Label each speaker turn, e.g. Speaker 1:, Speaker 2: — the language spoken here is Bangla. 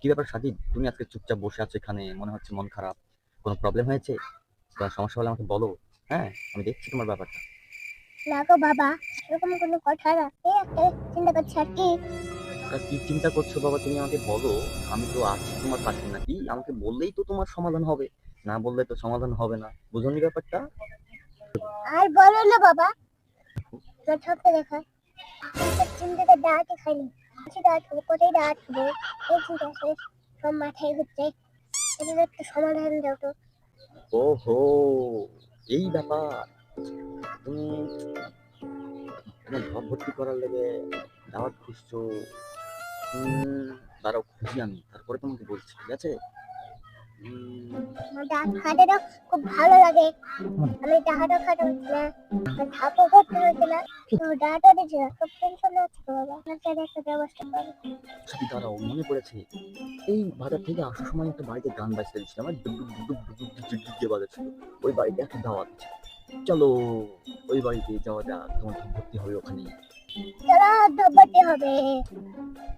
Speaker 1: কি ব্যাপার সাজিদ, তুমি আজকে চুপচাপ বসে আছো এখানে, মনে হচ্ছে মন খারাপ। কোনো প্রবলেম হয়েছে? কোনো সমস্যা হলে আমাকে বলো। হ্যাঁ, আমি দেখছি তোমার ব্যাপারটা।
Speaker 2: না গো বাবা, এরকম কোনো কথা না। এই একটা চিন্তা করছি আর কি।
Speaker 1: তা কি চিন্তা করছো বাবা, তুমি আমাকে বলো। আমি তো আছি তোমার পাশে, নাকি? আমাকে বললেই তো তোমার সমাধান হবে, না বললে তো সমাধান হবে না। বুঝোনি ব্যাপারটা?
Speaker 2: আর বলো না বাবা, তোর চোখে দেখা চিন্তাটা দাঁড়াতে খাইনি। দাঁড়াত খাবো, কোথায় দাঁড়াত খাবো, এই চিন্তা আসলে সব মাথায় ঘুরছে। এটা একটু সমাধান দাও তো।
Speaker 1: ওহো, এই ব্যাপার। তুমি তোমার ঘর ভর্তি করার লেগে দাওয়াত খুঁজছো। দাঁড়াও, খুঁজি আমি, তারপরে তোমাকে বলছি, ঠিক আছে?
Speaker 2: আমার ডাক খাটাটা খুব ভালো লাগে। আমি ডাহাটা খাটা হচ্ছে না, ধাপও করতে হচ্ছে না, তো ডাটা দিচ্ছে না, সব টেনশন হচ্ছে তো বাবা। আপনার কাছে একটা ব্যবস্থা করো।
Speaker 1: সাথী, দাঁড়াও, মনে পড়েছে। এই বাজার থেকে আসার সময় একটা বাড়িতে গান বাজতে দিচ্ছিলাম, আমার ডুক ডুক ডুক ডুক ডুক ডুক ডুক ডুক দিয়ে বাজাচ্ছিল। ওই বাড়িতে একটা দাওয়াত আছে। চলো, ওই বাড়িতে যাওয়া যাক, তোমার ভর্তি হবে ওখানে।
Speaker 2: চলো, ধপতে হবে।